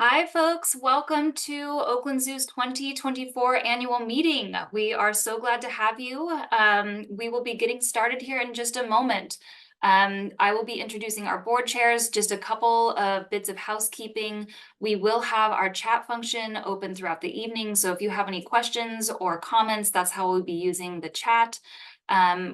Hi, folks. Welcome to Oakland Zoo's 2024 annual meeting. We are so glad to have you. We will be getting started here in just a moment. I will be introducing our board chairs, just a couple of bits of housekeeping. We will have our chat function open throughout the evening, so if you have any questions or comments, that's how we'll be using the chat.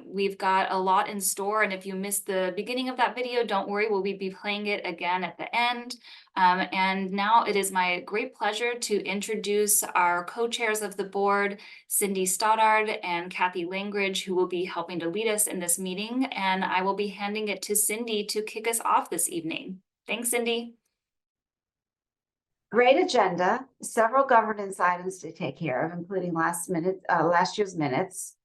We've got a lot in store, and if you missed the beginning of that video, don't worry, we'll be playing it again at the end. And now it is my great pleasure to introduce our co-chairs of the board, Cindy Stoddard and Kathy Langridge, who will be helping to lead us in this meeting. And I will be handing it to Cindy to kick us off this evening. Thanks, Cindy. Great agenda, several governance items to take care of, including last year's minutes,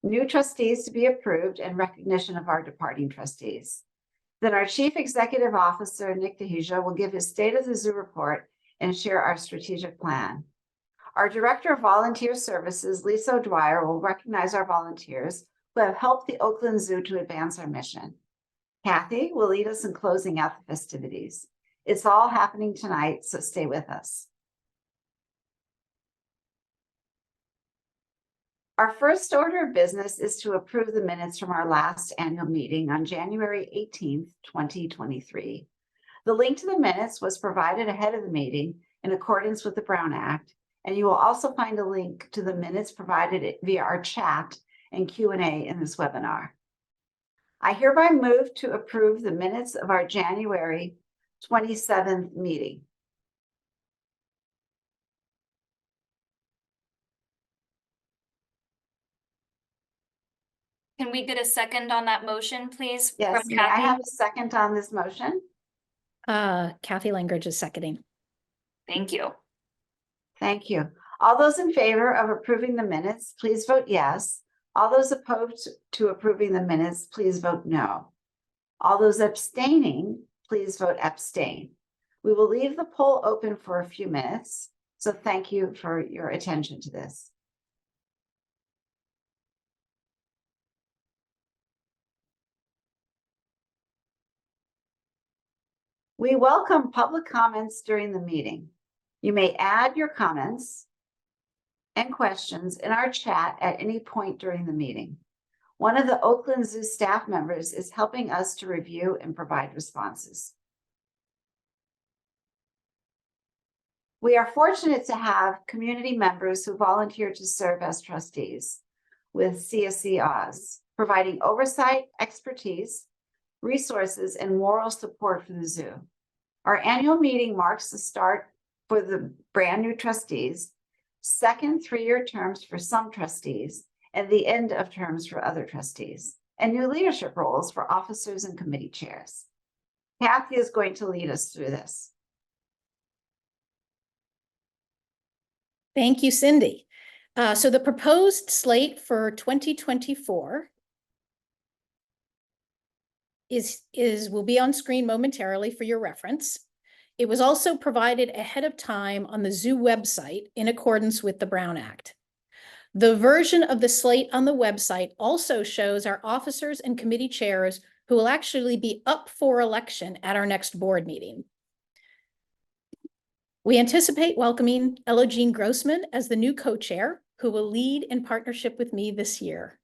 new trustees to be approved, and recognition of our departing trustees. Then our Chief Executive Officer, Nik Dehejia, will give his State of the Zoo report and share our strategic plan. Our Director of Volunteer Services, Lisa O'Dwyer, will recognize our volunteers who have helped the Oakland Zoo to advance our mission. Kathy will lead us in closing out the festivities. It's all happening tonight, so stay with us. Our first order of business is to approve the minutes from our last annual meeting on January 18th, 2023. The link to the minutes was provided ahead of the meeting in accordance with the Brown Act, and you will also find a link to the minutes provided via our chat and Q&A in this webinar. I hereby move to approve the minutes of our January 27th meeting. Can we get a second on that motion, please? Yes, from may I Kathy? have a second on this motion? Kathy Langridge is seconding. Thank you. Thank you. All those in favor of approving the minutes, please vote yes. All those opposed to approving the minutes, please vote no. All those abstaining, please vote abstain. We will leave the poll open for a few minutes, so thank you for your attention to this. We welcome public comments during the meeting. You may add your comments and questions in our chat at any point during the meeting. One of the Oakland Zoo staff members is helping us to review and provide responses. We are fortunate to have community members who volunteer to serve as trustees with CSC Oz, providing oversight, expertise, resources, and moral support for the zoo. Our annual meeting marks the start for the brand new trustees, second 3-year terms for some trustees, and the end of terms for other trustees, and new leadership roles for officers and committee chairs. Kathy is going to lead us through this. Thank you, Cindy. So the proposed slate for 2024 will be on screen momentarily for your reference. It was also provided ahead of time on the zoo website in accordance with the Brown Act. The version of the slate on the website also shows our officers and committee chairs who will actually be up for election at our next board meeting. We anticipate welcoming Ella Jean Grossman as the new co-chair, who will lead in partnership with me this year.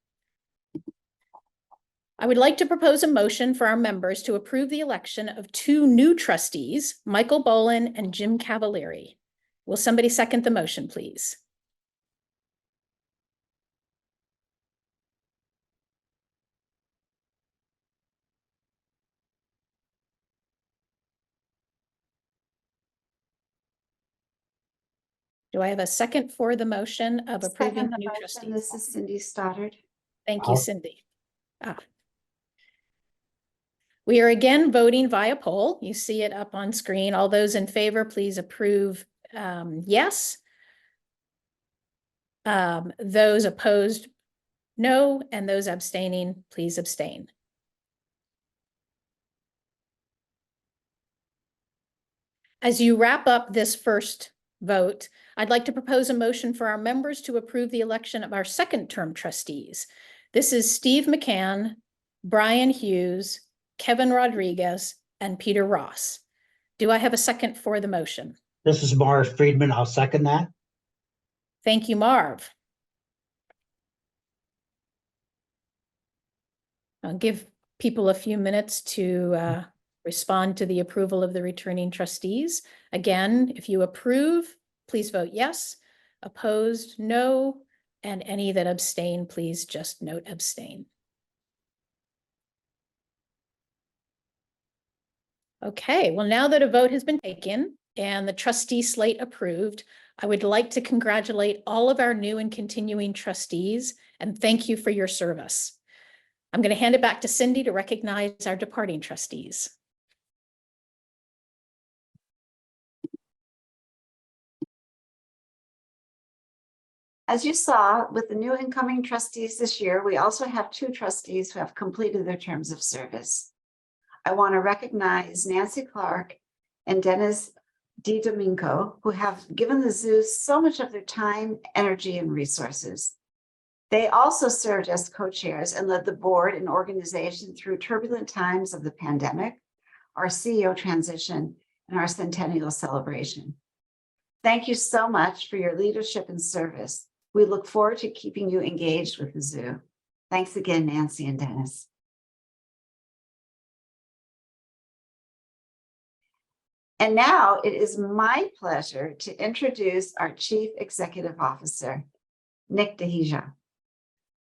I would like to propose a motion for our members to approve the election of 2 new trustees, Michael Bolin and Jim Cavalieri. Will somebody second the motion, please? Do I have a second for the motion of approving Second the the new motion. trustees? This is Cindy Stoddard. Thank you, Cindy. We are again voting via poll. You see it up on screen. All those in favor, please approve yes. Those opposed, no, and those abstaining, please abstain. As you wrap up this first vote, I'd like to propose a motion for our members to approve the election of our second term trustees. This is Steve McCann, Brian Hughes, Kevin Rodriguez, and Peter Ross. Do I have a second for the motion? This is Marv Friedman. I'll second that. Thank you, Marv. I'll give people a few minutes to respond to the approval of the returning trustees. Again, if you approve, please vote yes. Opposed, no. And any that abstain, please just note abstain. Okay, well, now that a vote has been taken and the trustee slate approved, I would like to congratulate all of our new and continuing trustees and thank you for your service. I'm going to hand it back to Cindy to recognize our departing trustees. As you saw, with the new incoming trustees this year, we also have 2 trustees who have completed their terms of service. I want to recognize Nancy Clark and Dennis DiDomenico, who have given the zoo so much of their time, energy, and resources. They also served as co-chairs and led the board and organization through turbulent times of the pandemic, our CEO transition, and our centennial celebration. Thank you so much for your leadership and service. We look forward to keeping you engaged with the zoo. Thanks again, Nancy and Dennis. And now it is my pleasure to introduce our Chief Executive Officer, Nik Dehejia.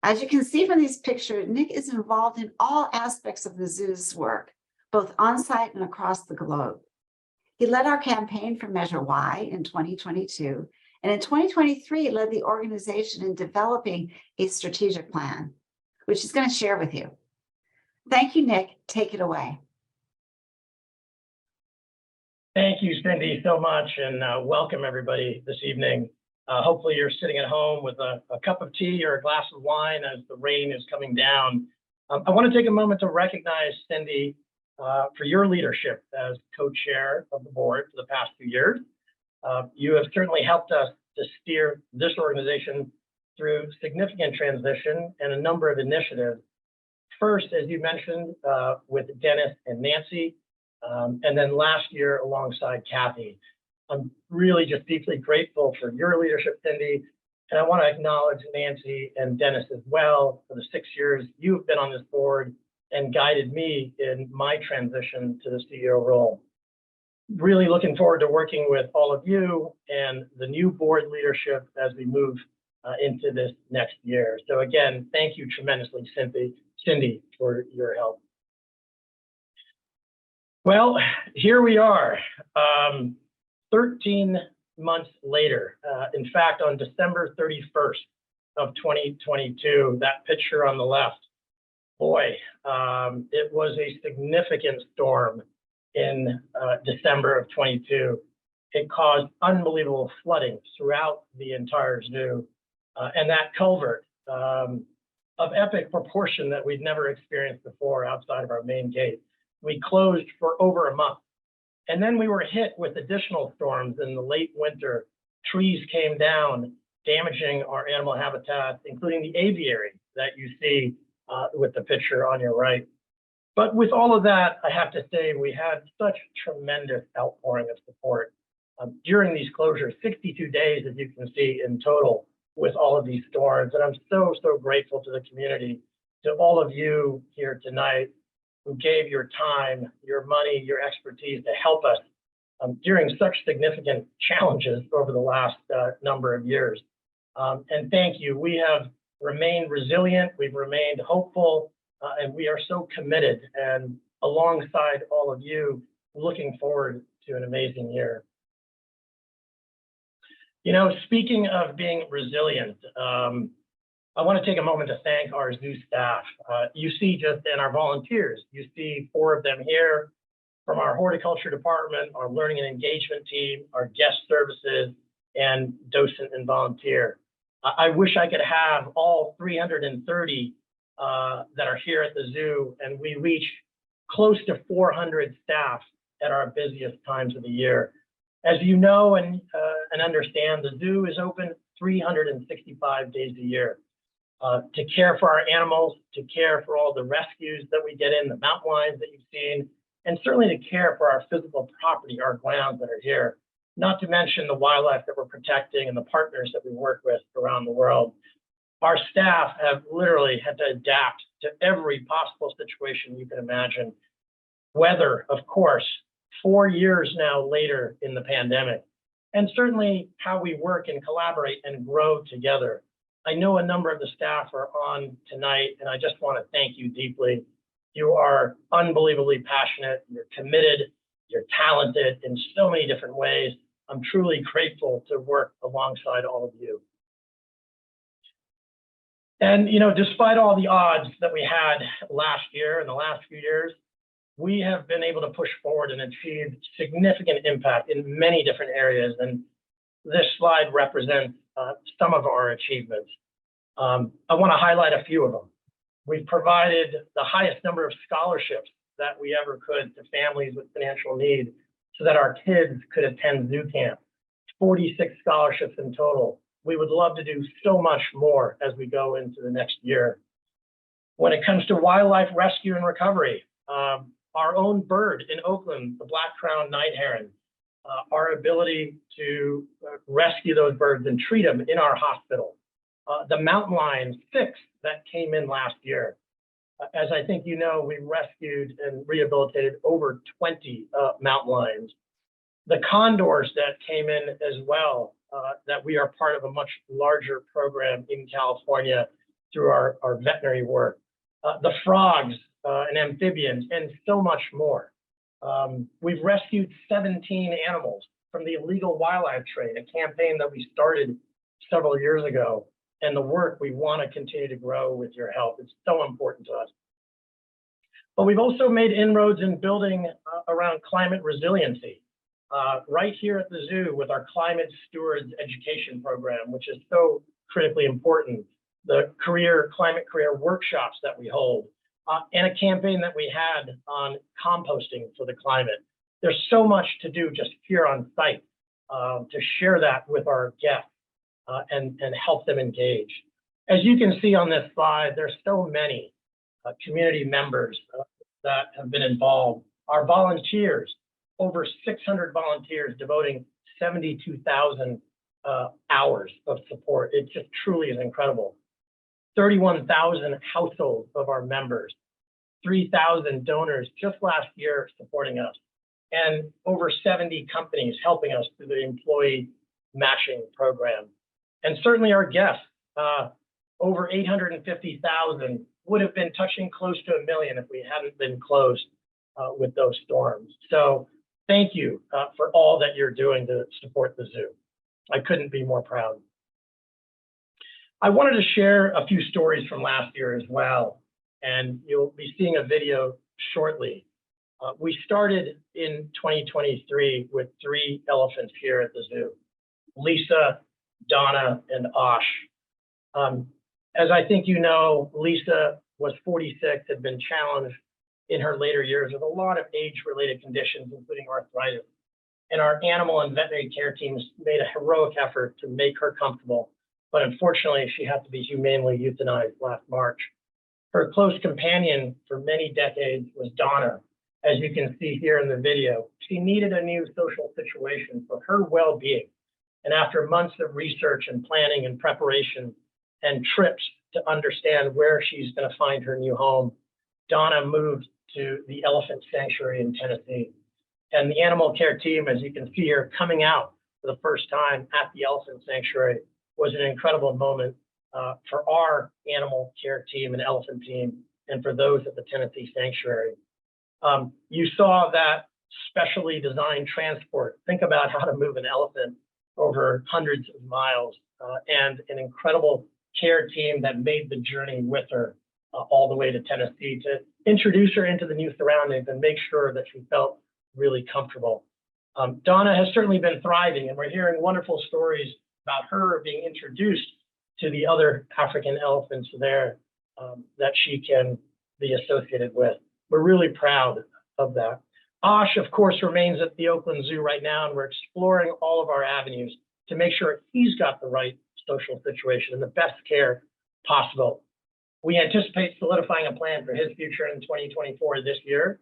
As you can see from these pictures, Nik is involved in all aspects of the zoo's work, both on-site and across the globe. He led our campaign for Measure Y in 2022, and in 2023 led the organization in developing a strategic plan, which he's going to share with you. Thank you, Nik. Take it away. Thank you, Cindy, so much, and welcome everybody this evening. Hopefully you're sitting at home with a cup of tea or a glass of wine as the rain is coming down. I want to take a moment to recognize Cindy for your leadership as co-chair of the board for the past 2 years. You have certainly helped us to steer this organization through significant transition and a number of initiatives. First, as you mentioned, with Dennis and Nancy, and then last year alongside Kathy. I'm really just deeply grateful for your leadership, Cindy, and I want to acknowledge Nancy and Dennis as well for the 6 years you've been on this board and guided me in my transition to the CEO role. Really looking forward to working with all of you and the new board leadership as we move into this next year. So again, thank you tremendously, Cindy, for your help. Well, here we are, 13 months later. In fact, on December 31st of 2022, that picture on the left, boy, it was a significant storm in December of 22. It caused unbelievable flooding throughout the entire zoo. And that culvert of epic proportion that we'd never experienced before outside of our main gate. We closed for over a month. And then we were hit with additional storms in the late winter. Trees came down, damaging our animal habitat, including the aviary that you see with the picture on your right. But with all of that, I have to say we had such tremendous outpouring of support during these closures, 62 days, as you can see in total with all of these storms. And I'm so grateful to the community, to all of you here tonight who gave your time, your money, your expertise to help us during such significant challenges over the last number of years. And thank you. We have remained resilient, we've remained hopeful, and we are so committed and alongside all of you, looking forward to an amazing year. You know, speaking of being resilient, I want to take a moment to thank our zoo staff. You see just in our volunteers, you see 4 of them here from our horticulture department, our learning and engagement team, our guest services, and docent and volunteer. I wish I could have all 330 that are here at the zoo, and we reach close to 400 staff at our busiest times of the year. As you know and understand, the zoo is open 365 days a year. To care for our animals, to care for all the rescues that we get in, the mountain lions that you've seen, and certainly to care for our physical property, our grounds that are here, not to mention the wildlife that we're protecting and the partners that we work with around the world. Our staff have literally had to adapt to every possible situation you can imagine. Weather, of course, 4 years now later in the pandemic, and certainly how we work and collaborate and grow together. I know a number of the staff are on tonight, and I just want to thank you deeply. You are unbelievably passionate, you're committed, you're talented in so many different ways. I'm truly grateful to work alongside all of you. And, you know, despite all the odds that we had last year and the last few years, we have been able to push forward and achieve significant impact in many different areas. And this slide represents some of our achievements. I want to highlight a few of them. We've provided the highest number of scholarships that we ever could to families with financial need so that our kids could attend zoo camp. 46 scholarships in total. We would love to do so much more as we go into the next year. When it comes to wildlife rescue and recovery, our own bird in Oakland, the black-crowned night heron, our ability to rescue those birds and treat them in our hospital The mountain lion, 6 that came in last year. As I think you know, we rescued and rehabilitated over 20 mountain lions. The condors that came in as well, that we are part of a much larger program in California through our veterinary work. The frogs and amphibians, and so much more. We've rescued 17 animals from the illegal wildlife trade, a campaign that we started several years ago, and the work we want to continue to grow with your help. It's so important to us. But we've also made inroads in building around climate resiliency. Right here at the zoo with our Climate Stewards Education Program, which is so critically important, the climate career workshops that we hold, and a campaign that we had on composting for the climate. There's so much to do just here on site to share that with our guests and help them engage. As you can see on this slide, there's so many community members that have been involved. Our volunteers, over 600 volunteers devoting 72,000 hours of support. It just truly is incredible. 31,000 households of our members, 3,000 donors just last year supporting us, and over 70 companies helping us through the employee matching program. And certainly our guests, over 850,000, would have been touching close to 1 million if we hadn't been closed with those storms. So thank you for all that you're doing to support the zoo. I couldn't be more proud. I wanted to share a few stories from last year as well, and you'll be seeing a video shortly. We started in 2023 with 3 elephants here at the zoo: Lisa, Donna, and Osh. As I think you know, Lisa was 46, had been challenged in her later years with a lot of age-related conditions, including arthritis. And our animal and veterinary care teams made a heroic effort to make her comfortable, but unfortunately, she had to be humanely euthanized last March. Her close companion for many decades was Donna. As you can see here in the video, she needed a new social situation for her well-being. And after months of research and planning and preparation and trips to understand where she's going to find her new home, Donna moved to the Elephant Sanctuary in Tennessee. And the animal care team, as you can see here, coming out for the first time at the Elephant Sanctuary was an incredible moment for our animal care team and elephant team, and for those at the Tennessee Sanctuary. You saw that specially designed transport. Think about how to move an elephant over hundreds of miles, and an incredible care team that made the journey with her all the way to Tennessee to introduce her into the new surroundings and make sure that she felt really comfortable. Donna has certainly been thriving, and we're hearing wonderful stories about her being introduced to the other African elephants there that she can be associated with. We're really proud of that. Osh, of course, remains at the Oakland Zoo right now, and we're exploring all of our avenues to make sure he's got the right social situation and the best care possible. We anticipate solidifying a plan for his future in 2024 this year,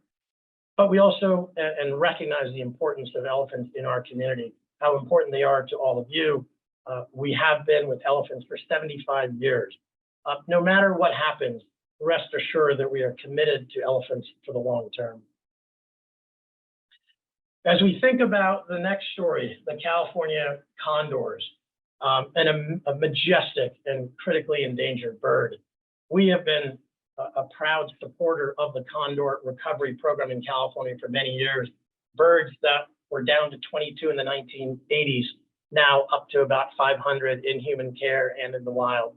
but we also and recognize the importance of elephants in our community, how important they are to all of you. We have been with elephants for 75 years. No matter what happens, rest assured that we are committed to elephants for the long term. As we think about the next story, the California condors, and a majestic and critically endangered bird, we have been a proud supporter of the condor recovery program in California for many years. Birds that were down to 22 in the 1980s, now up to about 500 in human care and in the wild.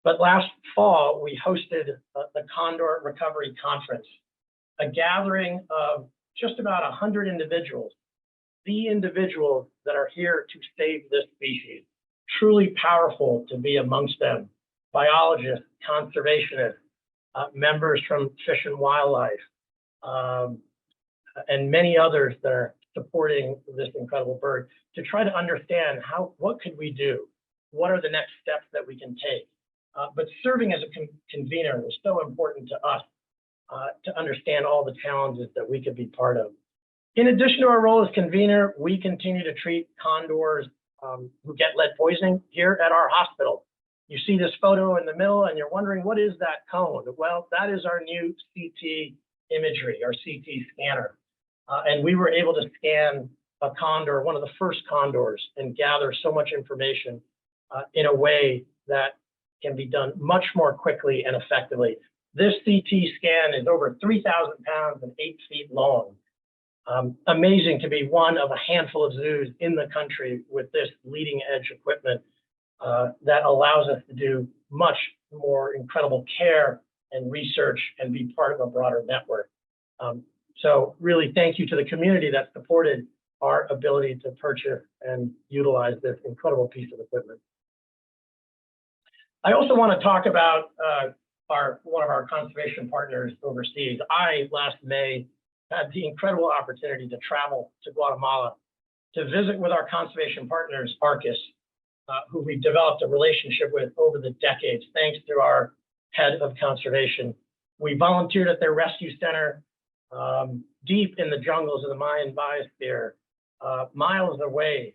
But last fall, we hosted the Condor Recovery Conference, a gathering of just about 100 individuals, the individuals that are here to save this species. Truly powerful to be amongst them. Biologists, conservationists, members from Fish and Wildlife, and many others that are supporting this incredible bird to try to understand what could we do? What are the next steps that we can take? But serving as a convener was so important to us to understand all the challenges that we could be part of. In addition to our role as convener, we continue to treat condors who get lead poisoning here at our hospital. You see this photo in the middle and you're wondering, what is that cone? Well, that is our new CT imagery, our CT scanner. And we were able to scan a condor, one of the first condors, and gather so much information in a way that can be done much more quickly and effectively. This CT scan is over 3,000 pounds and 8 feet long. Amazing to be one of a handful of zoos in the country with this leading edge equipment that allows us to do much more incredible care and research and be part of a broader network. So really thank you to the community that supported our ability to purchase and utilize this incredible piece of equipment. I also want to talk about one of our conservation partners overseas. Last May, had the incredible opportunity to travel to Guatemala to visit with our conservation partners, Arcus, who we've developed a relationship with over the decades, thanks to our head of conservation. We volunteered at their rescue center, deep in the jungles of the Mayan biosphere, miles away,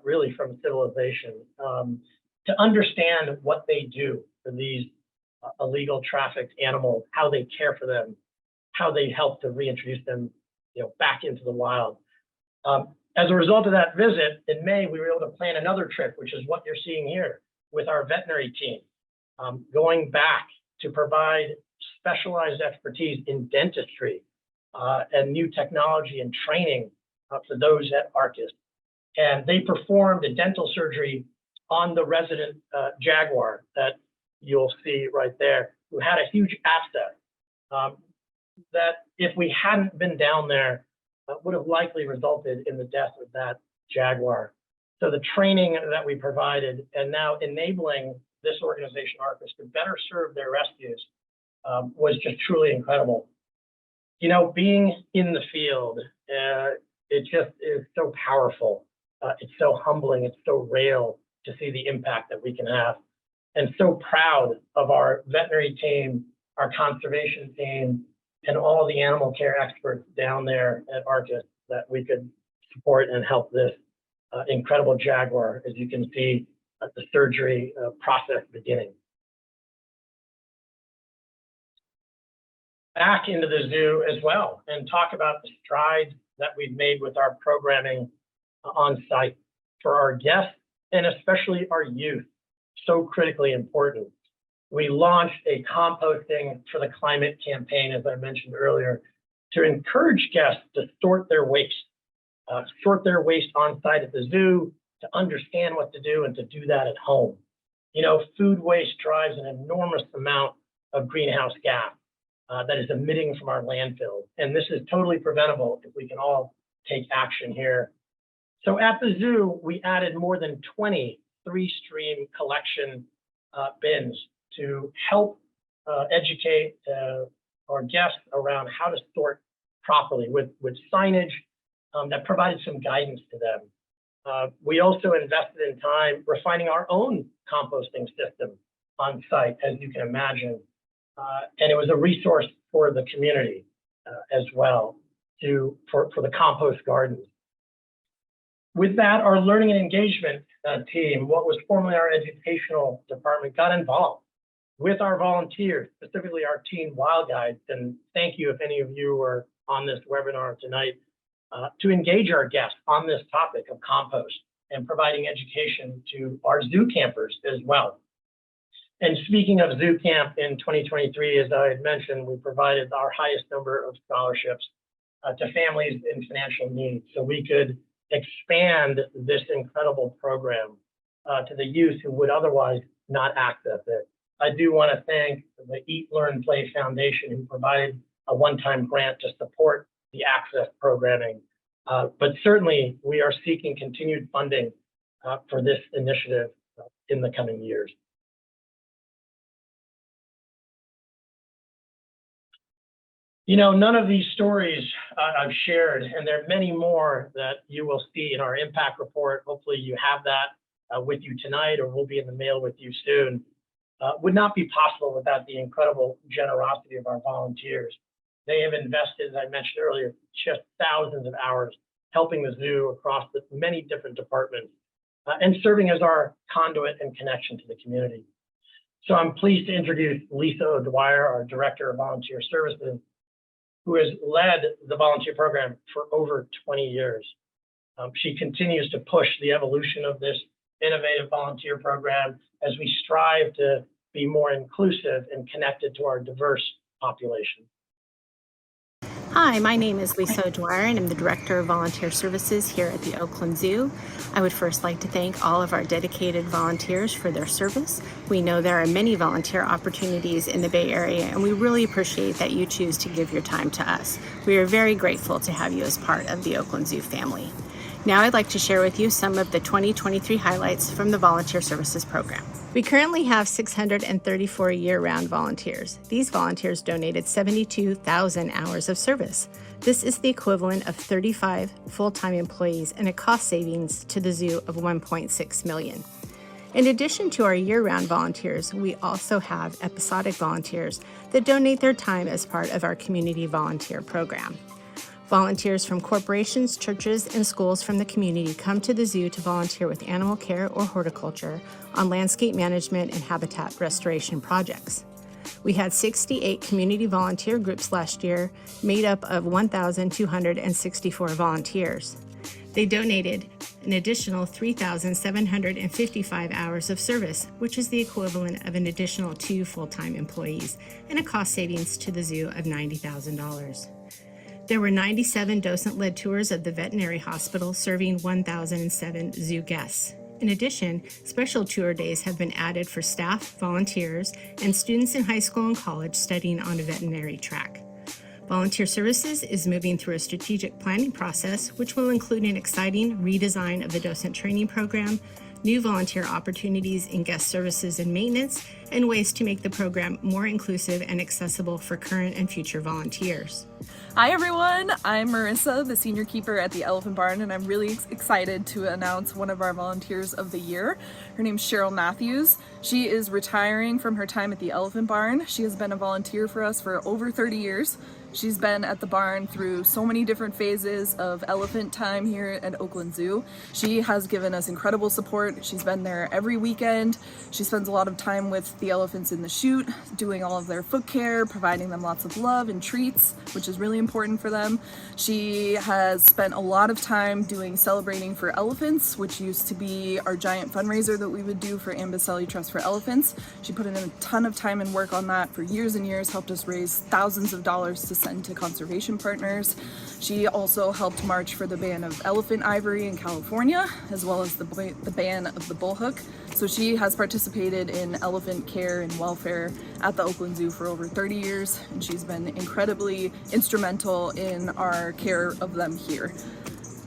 really, from civilization, to understand what they do for these illegal trafficked animals, how they care for them, how they help to reintroduce them, back into the wild. As a result of that visit in May, we were able to plan another trip, which is what you're seeing here with our veterinary team, going back to provide specialized expertise in dentistry and new technology and training for those at Arcus. And they performed a dental surgery on the resident jaguar that you'll see right there, who had a huge abscess that, if we hadn't been down there, would have likely resulted in the death of that jaguar. So the training that we provided, and now enabling this organization, Arcus, to better serve their rescues, was just truly incredible. Being in the field, it just is so powerful. It's so humbling. It's so real to see the impact that we can have. And so proud of our veterinary team, our conservation team, and all the animal care experts down there at Arcus that we could support and help this incredible jaguar, as you can see the surgery process beginning. Back into the zoo as well and talk about the strides that we've made with our programming on site for our guests and especially our youth, so critically important. We launched a composting for the climate campaign, as I mentioned earlier, to encourage guests to sort their waste on site at the zoo, to understand what to do and to do that at home. Food waste drives an enormous amount of greenhouse gas that is emitting from our landfills. And this is totally preventable if we can all take action here. So at the zoo, we added more than 20 three-stream collection bins to help educate our guests around how to sort properly with signage that provided some guidance to them. We also invested in time refining our own composting system on site, as you can imagine. And it was a resource for the community as well for the compost gardens. With that, our learning and engagement team, what was formerly our educational department, got involved with our volunteers, specifically our teen wild guides. And thank you if any of you were on this webinar tonight to engage our guests on this topic of compost and providing education to our zoo campers as well. And speaking of zoo camp in 2023, as I had mentioned, we provided our highest number of scholarships to families in financial need, so we could expand this incredible program to the youth who would otherwise not access it. I do want to thank the Eat, Learn, Play Foundation, who provided a one-time grant to support the access programming. But certainly, we are seeking continued funding for this initiative in the coming years. None of these stories I've shared, and there are many more that you will see in our impact report. Hopefully you have that with you tonight, or will be in the mail with you soon. Would not be possible without the incredible generosity of our volunteers. They have invested, as I mentioned earlier, just thousands of hours helping the zoo across the many different departments and serving as our conduit and connection to the community. So I'm pleased to introduce Lisa O'Dwyer, our Director of Volunteer Services, who has led the volunteer program for over 20 years. She continues to push the evolution of this innovative volunteer program as we strive to be more inclusive and connected to our diverse population. Hi, my name is Lisa O'Dwyer and I'm the Director of Volunteer Services here at the Oakland Zoo. I would first like to thank all of our dedicated volunteers for their service. We know there are many volunteer opportunities in the Bay Area and we really appreciate that you choose to give your time to us. We are very grateful to have you as part of the Oakland Zoo family. Now I'd like to share with you some of the 2023 highlights from the Volunteer Services Program. We currently have 634 year-round volunteers. These volunteers donated 72,000 hours of service. This is the equivalent of 35 full-time employees and a cost savings to the zoo of $1.6 million. In addition to our year-round volunteers, we also have episodic volunteers that donate their time as part of our community volunteer program. Volunteers from corporations, churches, and schools from the community come to the zoo to volunteer with animal care or horticulture on landscape management and habitat restoration projects. We had 68 community volunteer groups last year, made up of 1,264 volunteers. They donated an additional 3,755 hours of service, which is the equivalent of an additional 2 full-time employees, and a cost savings to the zoo of $90,000. There were 97 docent-led tours of the veterinary hospital serving 1,007 zoo guests. In addition, special tour days have been added for staff, volunteers, and students in high school and college studying on a veterinary track. Volunteer Services is moving through a strategic planning process, which will include an exciting redesign of the docent training program, new volunteer opportunities in guest services and maintenance, and ways to make the program more inclusive and accessible for current and future volunteers. Hi everyone, I'm Marissa, the senior keeper at the Elephant Barn, and I'm really excited to announce one of our volunteers of the year. Her name's Cheryl Matthews. She is retiring from her time at the Elephant Barn. She has been a volunteer for us for over 30 years. She's been at the barn through so many different phases of elephant time here at Oakland Zoo. She has given us incredible support. She's been there every weekend. She spends a lot of time with the elephants in the chute, doing all of their foot care, providing them lots of love and treats, which is really important for them. She has spent a lot of time doing Celebrating for Elephants, which used to be our giant fundraiser that we would do for Amboseli Trust for Elephants. She put in a ton of time and work on that for years and years, helped us raise thousands of dollars to send to conservation partners. She also helped march for the ban of elephant ivory in California, as well as the ban of the bullhook. So she has participated in elephant care and welfare at the Oakland Zoo for over 30 years, and she's been incredibly instrumental in our care of them here.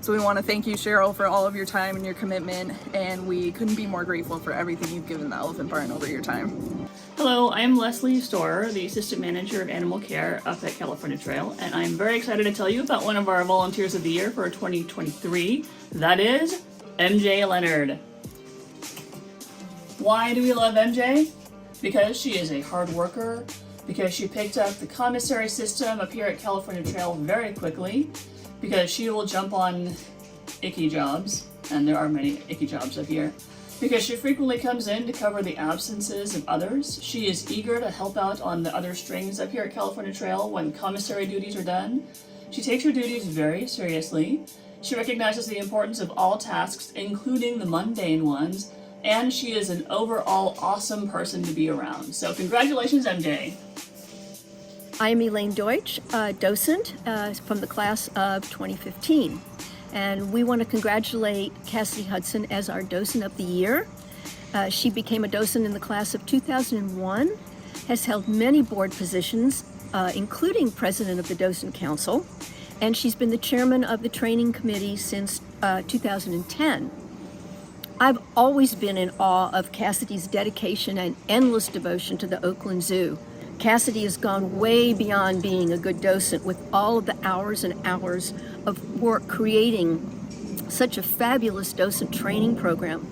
So we want to thank you, Cheryl, for all of your time and your commitment, and we couldn't be more grateful for everything you've given the Elephant Barn over your time. Hello, I'm Leslie Storer, the Assistant Manager of Animal Care up at California Trail, and I'm very excited to tell you about one of our Volunteers of the Year for 2023. That is MJ Leonard. Why do we love MJ? Because she is a hard worker, because she picked up the commissary system up here at California Trail very quickly, because she will jump on icky jobs, and there are many icky jobs up here, because she frequently comes in to cover the absences of others. She is eager to help out on the other strings up here at California Trail when commissary duties are done. She takes her duties very seriously. She recognizes the importance of all tasks, including the mundane ones, and she is an overall awesome person to be around. So congratulations, MJ. I'm Elaine Deutsch, docent from the class of 2015. And we want to congratulate Cassidy Hudson as our Docent of the Year. She became a docent in the class of 2001, has held many board positions, including president of the Docent Council, and she's been the chairman of the training committee since 2010. I've always been in awe of Cassidy's dedication and endless devotion to the Oakland Zoo. Cassidy has gone way beyond being a good docent with all of the hours and hours of work creating such a fabulous docent training program.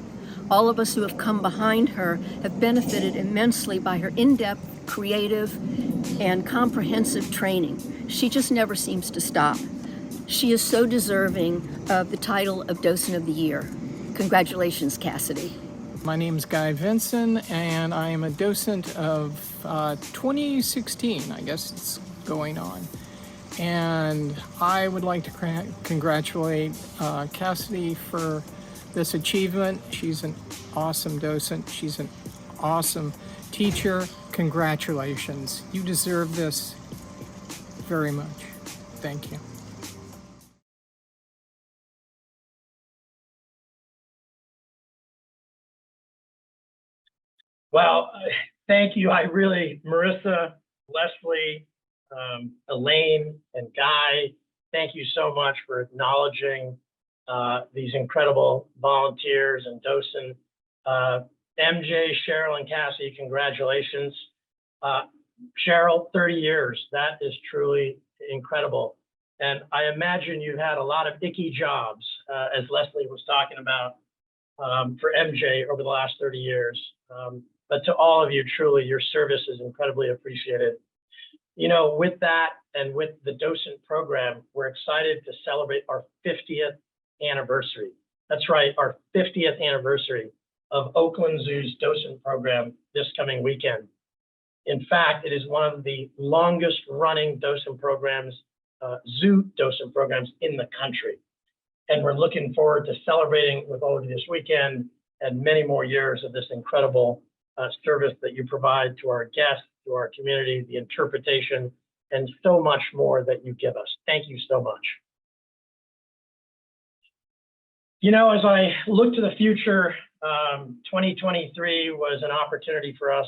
All of us who have come behind her have benefited immensely by her in-depth, creative, and comprehensive training. She just never seems to stop. She is so deserving of the title of Docent of the Year. Congratulations, Cassidy. My name's Guy Vinson, and I am a docent of 2016, I guess it's going on. And I would like to congratulate Cassidy for this achievement. She's an awesome docent. She's an awesome teacher. Congratulations. You deserve this very much. Thank you. Well, thank you. Marissa, Leslie, Elaine, and Guy, thank you so much for acknowledging these incredible volunteers and docent. MJ, Cheryl, and Cassie, congratulations. Cheryl, 30 years, that is truly incredible. And I imagine you've had a lot of icky jobs, as Leslie was talking about, for MJ over the last 30 years. But to all of you, truly, your service is incredibly appreciated. You know, with that and with the docent program, we're excited to celebrate our 50th anniversary. That's right, our 50th anniversary of Oakland Zoo's docent program this coming weekend. In fact, it is one of the longest running docent programs, zoo docent programs in the country. And we're looking forward to celebrating with all of you this weekend and many more years of this incredible service that you provide to our guests, to our community, the interpretation, and so much more that you give us. Thank you so much. You know, as I look to the future, 2023 was an opportunity for us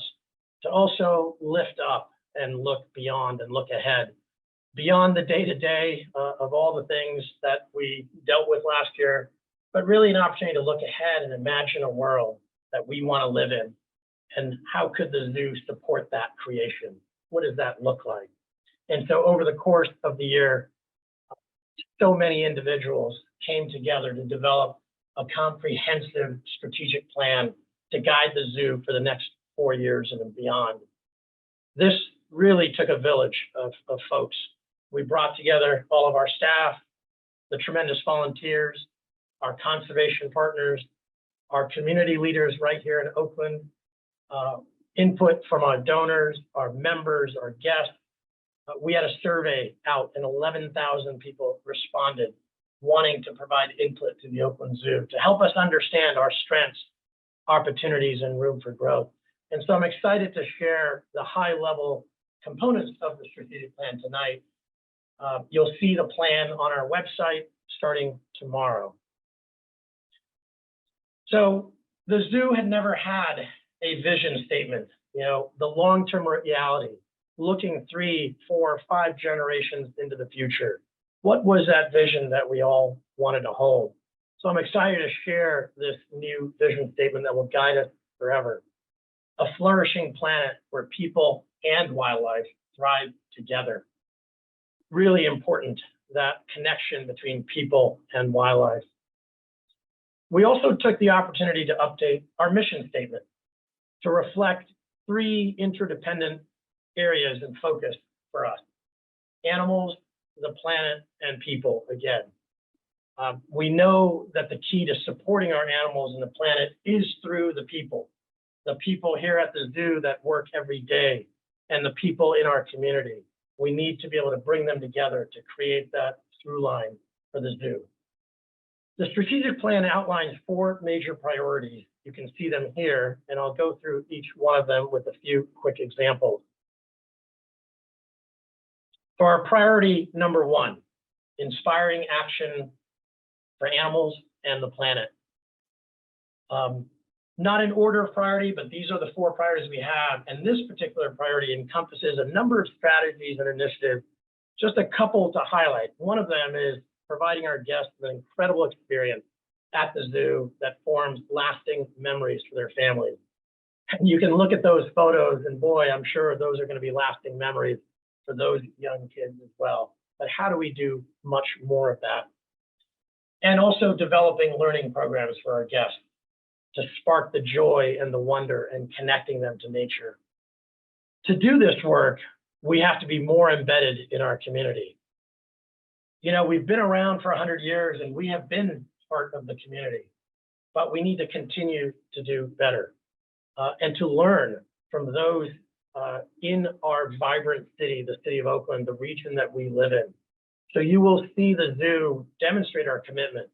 to also lift up and look beyond and look ahead, beyond the day-to-day of all the things that we dealt with last year, but really an opportunity to look ahead and imagine a world that we want to live in. And how could the zoo support that creation? What does that look like? And so over the course of the year, so many individuals came together to develop a comprehensive strategic plan to guide the zoo for the next 4 years and beyond. This really took a village of folks. We brought together all of our staff, the tremendous volunteers, our conservation partners, our community leaders right here in Oakland, input from our donors, our members, our guests. We had a survey out and 11,000 people responded, wanting to provide input to the Oakland Zoo to help us understand our strengths, opportunities, and room for growth. And so I'm excited to share the high-level components of the strategic plan tonight. You'll see the plan on our website starting tomorrow. So the zoo had never had a vision statement, you know, the long-term reality, looking 3, 4, 5 generations into the future. What was that vision that we all wanted to hold? So I'm excited to share this new vision statement that will guide us forever. A flourishing planet where people and wildlife thrive together. Really important, that connection between people and wildlife. We also took the opportunity to update our mission statement to reflect 3 interdependent areas in focus for us: animals, the planet, and people again. We know that the key to supporting our animals and the planet is through the people here at the zoo that work every day, and the people in our community. We need to be able to bring them together to create that through line for the zoo. The strategic plan outlines 4 major priorities. You can see them here, and I'll go through each one of them with a few quick examples. So our priority number 1, inspiring action for animals and the planet. Not in order of priority, but these are the 4 priorities we have. And this particular priority encompasses a number of strategies and initiatives, just a couple to highlight. One of them is providing our guests with an incredible experience at the zoo that forms lasting memories for their families. And you can look at those photos and boy, I'm sure those are going to be lasting memories for those young kids as well. But how do we do much more of that? And also developing learning programs for our guests to spark the joy and the wonder and connecting them to nature. To do this work, we have to be more embedded in our community. You know, we've been around for 100 years and we have been part of the community. but we need to continue to do better and to learn from those in our vibrant city, the city of Oakland, the region that we live in. So you will see the zoo demonstrate our commitment.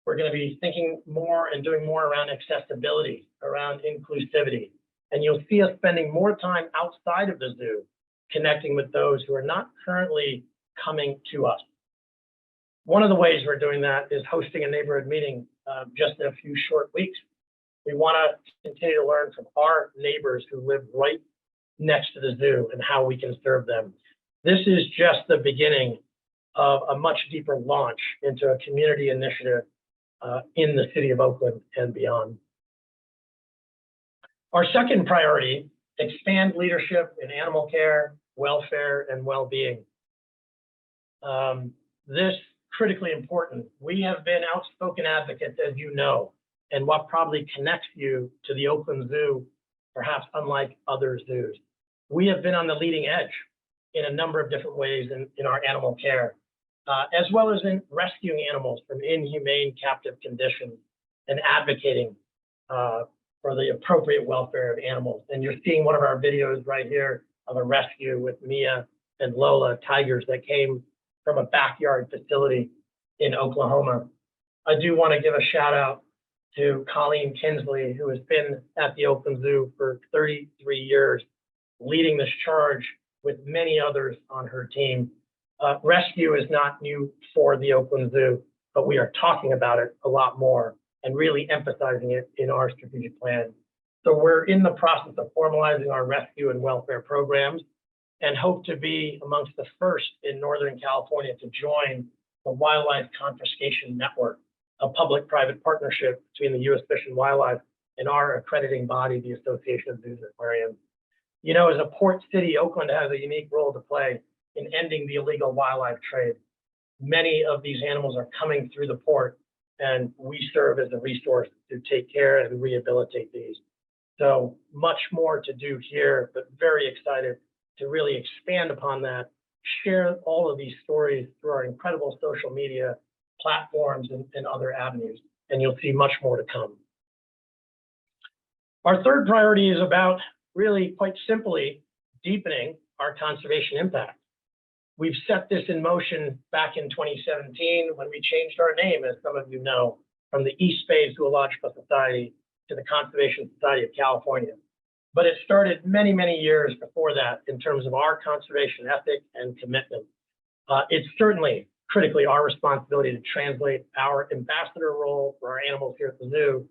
We're going to be thinking more and doing more around accessibility, around inclusivity. And you'll see us spending more time outside of the zoo, connecting with those who are not currently coming to us. One of the ways we're doing that is hosting a neighborhood meeting just in a few short weeks. We want to continue to learn from our neighbors who live right next to the zoo and how we can serve them. This is just the beginning of a much deeper launch into a community initiative in the city of Oakland and beyond. Our second priority, expand leadership in animal care, welfare, and well-being. This critically important. We have been outspoken advocates, as you know, and what probably connects you to the Oakland Zoo, perhaps unlike other zoos. We have been on the leading edge in a number of different ways in our animal care, as well as in rescuing animals from inhumane captive conditions and advocating for the appropriate welfare of animals. And you're seeing one of our videos right here of a rescue with Mia and Lola, tigers that came from a backyard facility in Oklahoma. I do want to give a shout out to Colleen Kinsley, who has been at the Oakland Zoo for 33 years, leading this charge with many others on her team. Rescue is not new for the Oakland Zoo, but we are talking about it a lot more and really emphasizing it in our strategic plan. So we're in the process of formalizing our rescue and welfare programs and hope to be amongst the first in Northern California to join the Wildlife Confiscation Network, a public-private partnership between the U.S. Fish and Wildlife and our accrediting body, the Association of Zoos and Aquariums. You know, as a port city, Oakland has a unique role to play in ending the illegal wildlife trade. Many of these animals are coming through the port, and we serve as a resource to take care and rehabilitate these. So much more to do here, but very excited to really expand upon that, share all of these stories through our incredible social media platforms and other avenues, and you'll see much more to come. Our third priority is about really quite simply deepening our conservation impact. We've set this in motion back in 2017 when we changed our name, as some of you know, from the East Bay Zoological Society to the Conservation Society of California. But it started many, many years before that in terms of our conservation ethic and commitment. It's certainly critically our responsibility to translate our ambassador role for our animals here at the zoo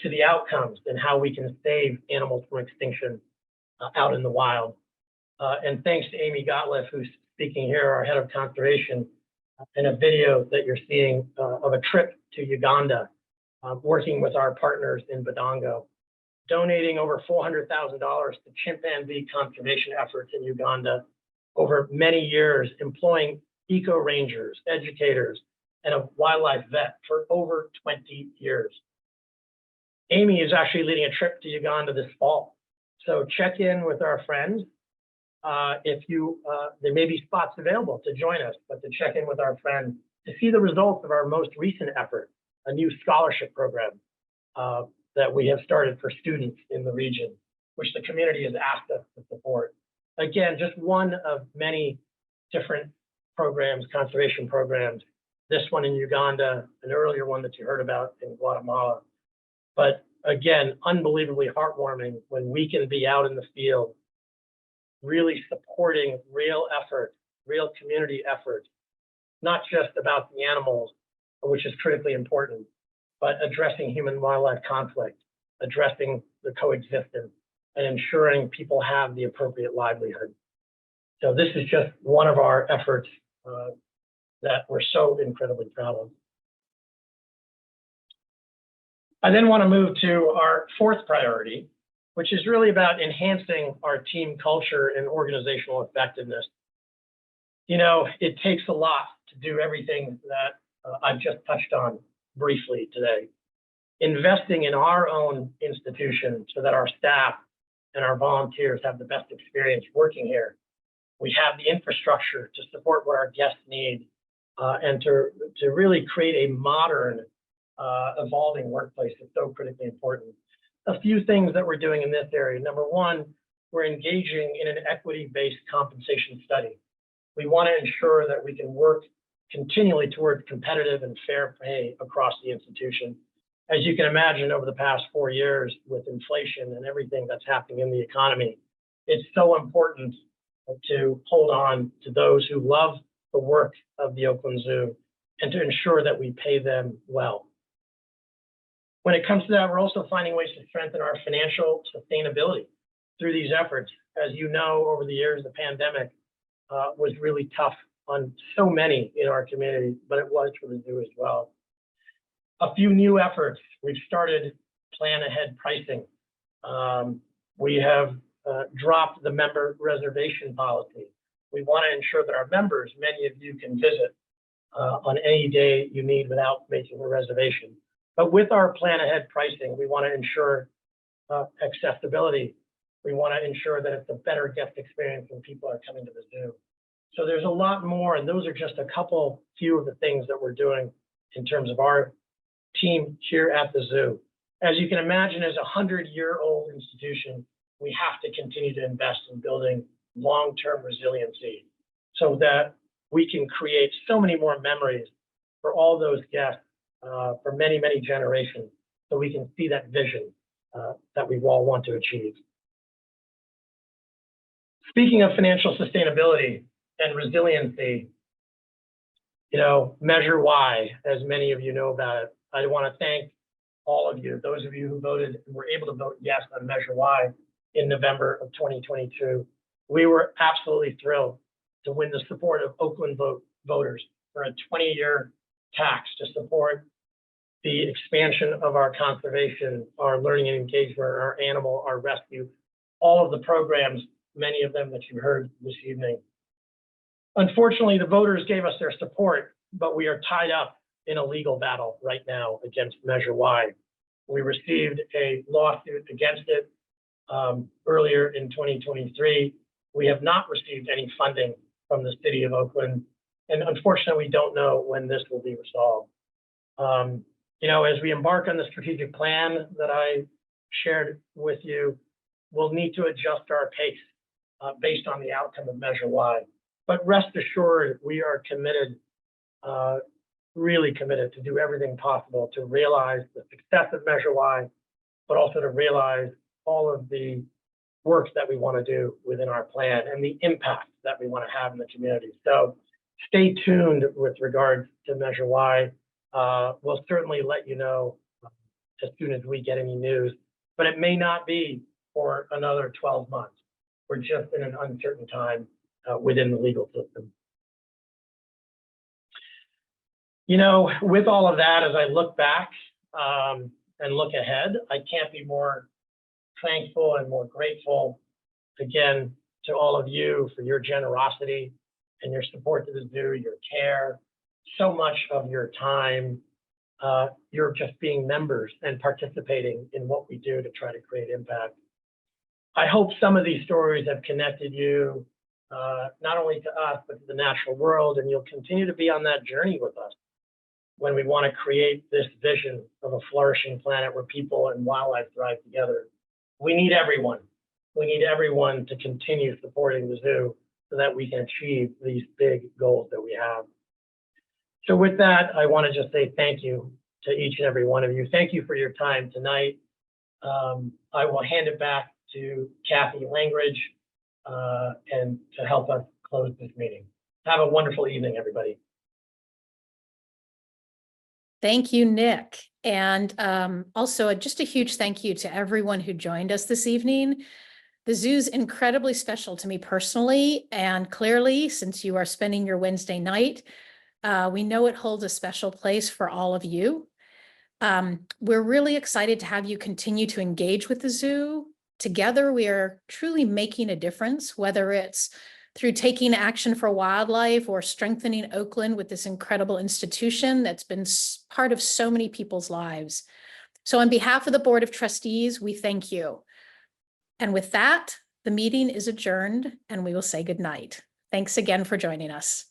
to the outcomes and how we can save animals from extinction out in the wild. And thanks to Amy Gottlieb, who's speaking here, our head of conservation, in a video that you're seeing of a trip to Uganda, working with our partners in Badongo, donating over $400,000 to chimpanzee conservation efforts in Uganda over many years, employing eco rangers, educators, and a wildlife vet for over 20 years. Amy is actually leading a trip to Uganda this fall. So check in with our friends. There may be spots available to join us, but to check in with our friends to see the results of our most recent effort, a new scholarship program that we have started for students in the region, which the community has asked us to support. Again, just one of many different programs, conservation programs, this one in Uganda, an earlier one that you heard about in Guatemala. But again, unbelievably heartwarming when we can be out in the field, really supporting real effort, real community effort, not just about the animals, which is critically important, but addressing human-wildlife conflict, addressing the coexistence, and ensuring people have the appropriate livelihood. So this is just one of our efforts that we're so incredibly proud of. I then want to move to our fourth priority, which is really about enhancing our team culture and organizational effectiveness. You know, it takes a lot to do everything that I've just touched on briefly today. Investing in our own institution so that our staff and our volunteers have the best experience working here. We have the infrastructure to support what our guests need and to really create a modern evolving workplace is so critically important. A few things that we're doing in this area. Number one, we're engaging in an equity-based compensation study. We want to ensure that we can work continually towards competitive and fair pay across the institution. As you can imagine, over the past 4 years with inflation and everything that's happening in the economy, it's so important to hold on to those who love the work of the Oakland Zoo and to ensure that we pay them well. When it comes to that, we're also finding ways to strengthen our financial sustainability through these efforts. As you know, over the years, the pandemic was really tough on so many in our community, but it was for the zoo as well. A few new efforts. We've started plan ahead pricing. We have dropped the member reservation policy. We want to ensure that our members, many of you, can visit on any day you need without making a reservation. But with our plan ahead pricing, we want to ensure accessibility. We want to ensure that it's a better guest experience when people are coming to the zoo. So there's a lot more, and those are just a few of the things that we're doing in terms of our team here at the zoo. As you can imagine, as a 100-year-old institution, we have to continue to invest in building long-term resiliency so that we can create so many more memories for all those guests for many, many generations, so we can see that vision that we all want to achieve. Speaking of financial sustainability and resiliency, Measure Y, as many of you know about it, I want to thank all of you, those of you who voted and were able to vote yes on Measure Y in November of 2022. We were absolutely thrilled to win the support of Oakland voters for a 20-year tax to support the expansion of our conservation, our learning and engagement, our animal, our rescue, all of the programs, many of them that you heard this evening. Unfortunately, the voters gave us their support, but we are tied up in a legal battle right now against Measure Y. We received a lawsuit against it earlier in 2023. We have not received any funding from the city of Oakland, and unfortunately, we don't know when this will be resolved. As we embark on the strategic plan that I shared with you, we'll need to adjust our pace based on the outcome of Measure Y. But rest assured, we are committed, really committed to do everything possible to realize the success of Measure Y, but also to realize all of the work that we want to do within our plan and the impact that we want to have in the community. So stay tuned with regards to Measure Y. We'll certainly let you know as soon as we get any news, but it may not be for another 12 months. We're just in an uncertain time within the legal system. With all of that, as I look back and look ahead, I can't be more thankful and more grateful again to all of you for your generosity and your support to the zoo, your care, so much of your time. You're just being members and participating in what we do to try to create impact. I hope some of these stories have connected you not only to us, but to the natural world, and you'll continue to be on that journey with us when we want to create this vision of a flourishing planet where people and wildlife thrive together. We need everyone. We need everyone to continue supporting the zoo so that we can achieve these big goals that we have. So with that, I want to just say thank you to each and every one of you. Thank you for your time tonight. I will hand it back to Kathy Langridge and to help us close this meeting. Have a wonderful evening, everybody. Thank you, Nick. And also just a huge thank you to everyone who joined us this evening. The zoo's incredibly special to me personally, and clearly, since you are spending your Wednesday night, we know it holds a special place for all of you. We're really excited to have you continue to engage with the zoo. Together, we are truly making a difference, whether it's through taking action for wildlife or strengthening Oakland with this incredible institution that's been part of so many people's lives. So on behalf of the Board of Trustees, we thank you. And with that, the meeting is adjourned and we will say good night. Thanks again for joining us.